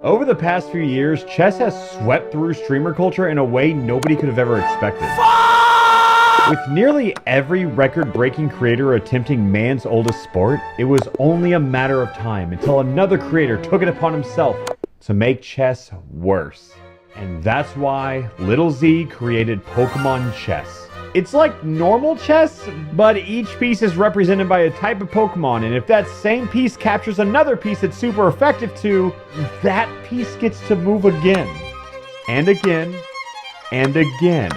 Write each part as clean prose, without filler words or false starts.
Over the past few years, chess has swept through streamer culture in a way nobody could have ever expected. With nearly every record-breaking creator attempting man's oldest sport, it was only a matter of time until another creator took it upon himself to make chess worse. And that's why Little Z created Pokemon Chess. It's like normal chess, but each piece is represented by a type of Pokemon, and if that same piece captures another piece it's super effective to, that piece gets to move again. And again. And again.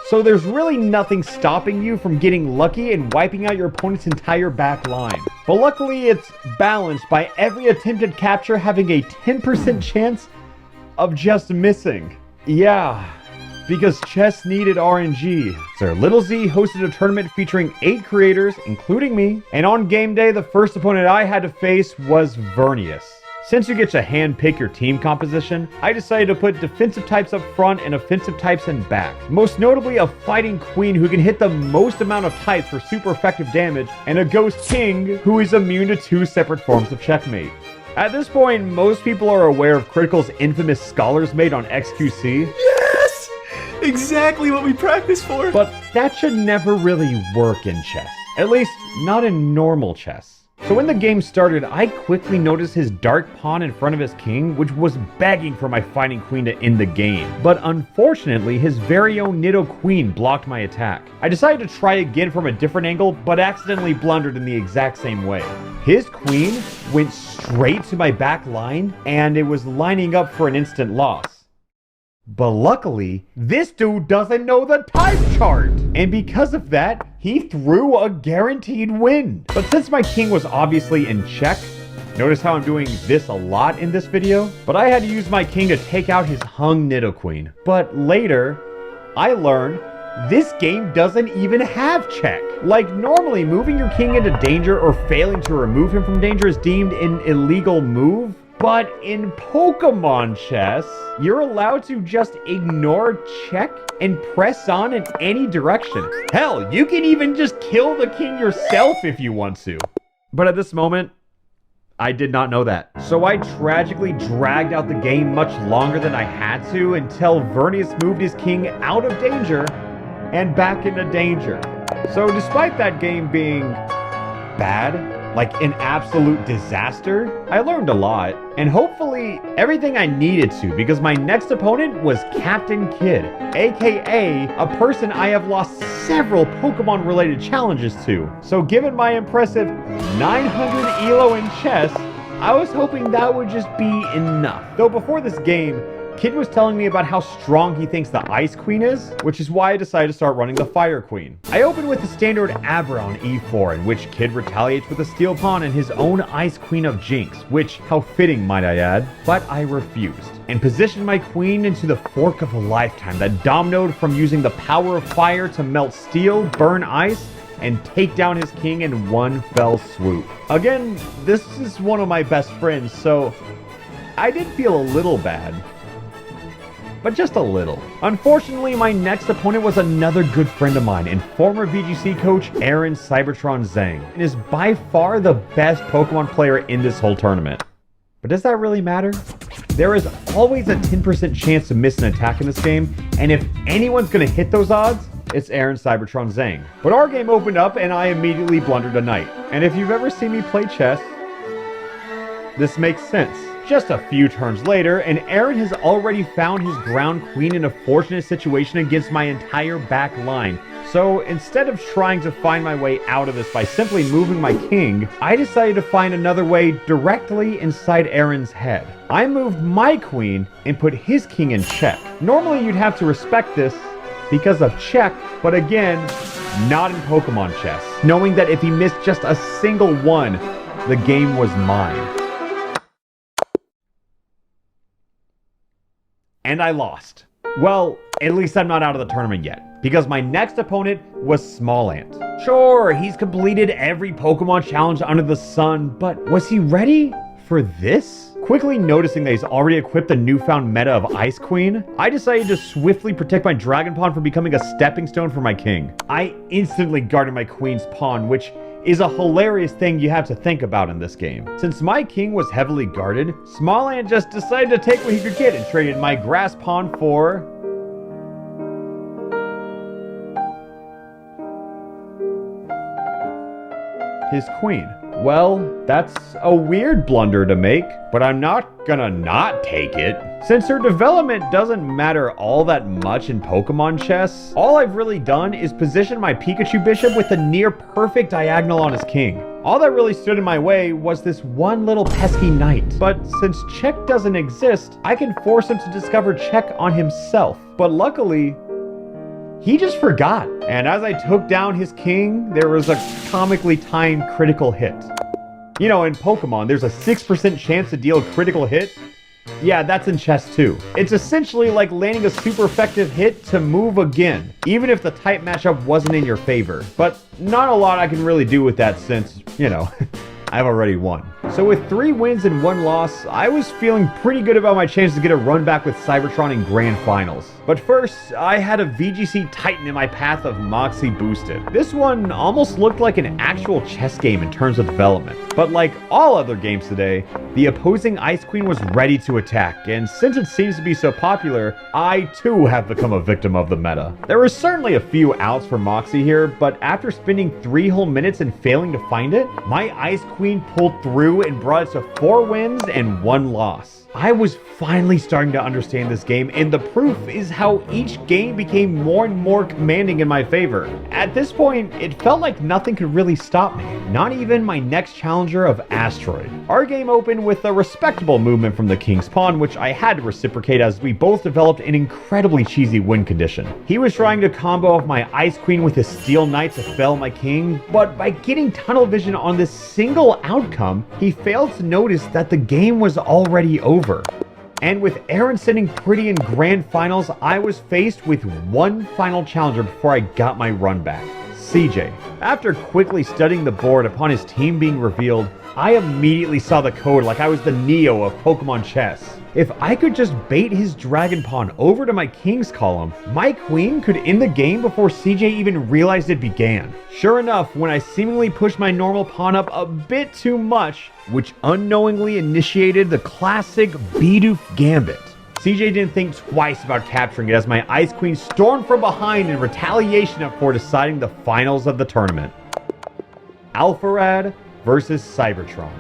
So there's really nothing stopping you from getting lucky and wiping out your opponent's entire back line. But luckily it's balanced by every attempted capture having a 10% chance of just missing. Yeah, because chess needed RNG. So Little Z hosted a tournament featuring 8 creators, including me, and on game day the first opponent I had to face was Vernias. Since you get to hand pick your team composition, I decided to put defensive types up front and offensive types in back. Most notably a fighting queen who can hit the most amount of types for super effective damage, and a ghost king who is immune to 2 separate forms of checkmate. At this point, most people are aware of Critical's infamous Scholar's Mate on XQC. Yes! Exactly what we practice for! But that should never really work in chess. At least, not in normal chess. So when the game started, I quickly noticed his dark pawn in front of his king, which was begging for my fighting queen to end the game. But unfortunately, his very own Nido queen blocked my attack. I decided to try again from a different angle, but accidentally blundered in the exact same way. His queen went straight to my back line, and it was lining up for an instant loss. But luckily, this dude doesn't know the type chart! And because of that, he threw a guaranteed win. But since my king was obviously in check, notice how I'm doing this a lot in this video? But I had to use my king to take out his hung Nidoqueen. But later, I learned this game doesn't even have check. Like normally, moving your king into danger or failing to remove him from danger is deemed an illegal move. But in Pokemon chess, you're allowed to just ignore check and press on in any direction. Hell, you can even just kill the king yourself if you want to. But at this moment, I did not know that. So I tragically dragged out the game much longer than I had to until Vernias moved his king out of danger and back into danger. So despite that game being bad, like an absolute disaster, I learned a lot, and hopefully everything I needed to, because my next opponent was Captain Kid, aka a person I have lost several Pokemon related challenges to. So given my impressive 900 ELO in chess, I was hoping that would just be enough. Though before this game, Kid was telling me about how strong he thinks the Ice Queen is, which is why I decided to start running the Fire Queen. I opened with the standard Abra on E4, in which Kid retaliates with a Steel Pawn and his own Ice Queen of Jinx, which, how fitting might I add, but I refused, and positioned my queen into the Fork of a Lifetime that dominoed from using the power of fire to melt steel, burn ice, and take down his king in one fell swoop. Again, this is one of my best friends, so I did feel a little bad. But just a little. Unfortunately, my next opponent was another good friend of mine and former VGC coach Aaron Cybertron Zhang, and is by far the best Pokemon player in this whole tournament. But does that really matter? There is always a 10% chance to miss an attack in this game, and if anyone's gonna hit those odds, it's Aaron Cybertron Zhang. But our game opened up and I immediately blundered a knight. And if you've ever seen me play chess, this makes sense. Just a few turns later, and Aaron has already found his ground queen in a fortunate situation against my entire back line. So instead of trying to find my way out of this by simply moving my king, I decided to find another way directly inside Aaron's head. I moved my queen and put his king in check. Normally you'd have to respect this because of check, but again, not in Pokemon chess, knowing that if he missed just a single one, the game was mine. And I lost. Well, at least I'm not out of the tournament yet, because my next opponent was Smallant. Sure, he's completed every Pokemon challenge under the sun, but was he ready for this? Quickly noticing that he's already equipped the newfound meta of Ice Queen, I decided to swiftly protect my Dragon Pawn from becoming a stepping stone for my king. I instantly guarded my queen's pawn, which is a hilarious thing you have to think about in this game. Since my king was heavily guarded, Smallant just decided to take what he could get and traded my grass pawn for his queen. Well, that's a weird blunder to make, but I'm not gonna not take it. Since her development doesn't matter all that much in Pokemon chess, all I've really done is position my Pikachu bishop with a near perfect diagonal on his king. All that really stood in my way was this one little pesky knight. But since check doesn't exist, I can force him to discover check on himself. But luckily, he just forgot. And as I took down his king, there was a comically timed critical hit. You know, in Pokemon, there's a 6% chance to deal a critical hit. Yeah, that's in chess too. It's essentially like landing a super effective hit to move again, even if the type matchup wasn't in your favor. But not a lot I can really do with that since, you know, I've already won. So with 3 wins and 1 loss, I was feeling pretty good about my chances to get a run back with Cybertron in Grand Finals. But first, I had a VGC Titan in my path of Moxie boosted. This one almost looked like an actual chess game in terms of development. But like all other games today, the opposing Ice Queen was ready to attack, and since it seems to be so popular, I too have become a victim of the meta. There were certainly a few outs for Moxie here, but after spending 3 whole minutes and failing to find it, my Ice Queen pulled through and brought us to 4 wins and 1 loss. I was finally starting to understand this game, and the proof is how each game became more and more commanding in my favor. At this point, it felt like nothing could really stop me, not even my next challenger of Astroid. Our game opened with a respectable movement from the King's Pawn, which I had to reciprocate as we both developed an incredibly cheesy win condition. He was trying to combo off my Ice Queen with his Steel Knight to fell my king, but by getting tunnel vision on this single outcome, he failed to notice that the game was already over. And with Aaron sitting pretty in Grand Finals, I was faced with one final challenger before I got my run back. CJ. After quickly studying the board upon his team being revealed, I immediately saw the code like I was the Neo of Pokemon chess. If I could just bait his Dragon Pawn over to my King's column, my Queen could end the game before CJ even realized it began. Sure enough, when I seemingly pushed my normal pawn up a bit too much, which unknowingly initiated the classic Bidoof Gambit, CJ didn't think twice about capturing it as my Ice Queen stormed from behind in retaliation for deciding the finals of the tournament. Alpharad versus Cybertron.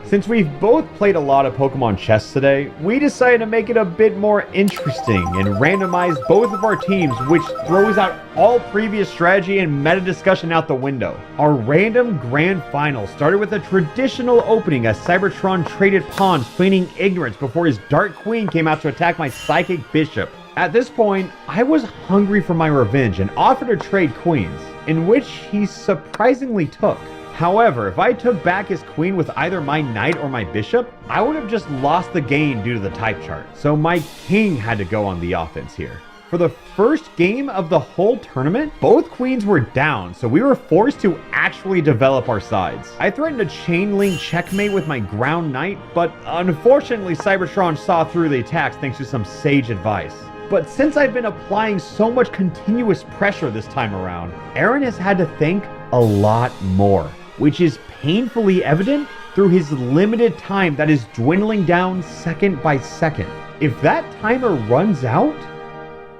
Since we've both played a lot of Pokemon chess today, we decided to make it a bit more interesting and randomize both of our teams, which throws out all previous strategy and meta discussion out the window. Our random grand final started with a traditional opening as Cybertron traded pawns, feigning ignorance before his Dark Queen came out to attack my Psychic Bishop. At this point, I was hungry for my revenge and offered to trade queens, in which he surprisingly took. However, if I took back his queen with either my knight or my bishop, I would have just lost the game due to the type chart. So my king had to go on the offense here. For the first game of the whole tournament, both queens were down, so we were forced to actually develop our sides. I threatened a chain link checkmate with my ground knight, but unfortunately Cybertron saw through the attacks thanks to some sage advice. But since I've been applying so much continuous pressure this time around, Aaron has had to think a lot more, which is painfully evident through his limited time that is dwindling down second by second. If that timer runs out,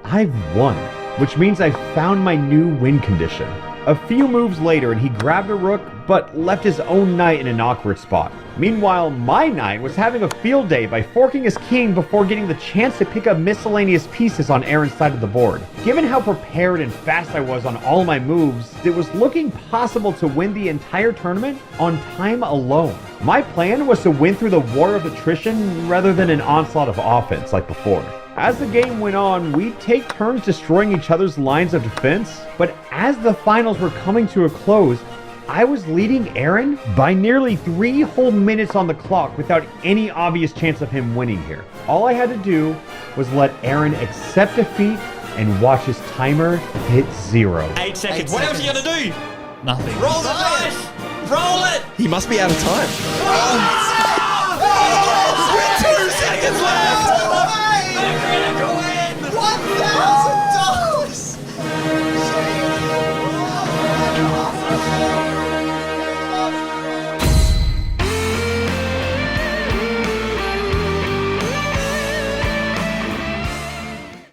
I've won, which means I've found my new win condition. A few moves later and he grabbed a rook, but left his own knight in an awkward spot. Meanwhile, my knight was having a field day by forking his king before getting the chance to pick up miscellaneous pieces on Aaron's side of the board. Given how prepared and fast I was on all my moves, it was looking possible to win the entire tournament on time alone. My plan was to win through the war of attrition rather than an onslaught of offense like before. As the game went on, we'd take turns destroying each other's lines of defense, but as the finals were coming to a close, I was leading Aaron by nearly 3 whole minutes on the clock without any obvious chance of him winning here. All I had to do was let Aaron accept defeat and watch his timer hit 0. 8 seconds. What else are you gonna do? Nothing. Roll the dice! Roll it! He must be out of time. With 2 seconds left!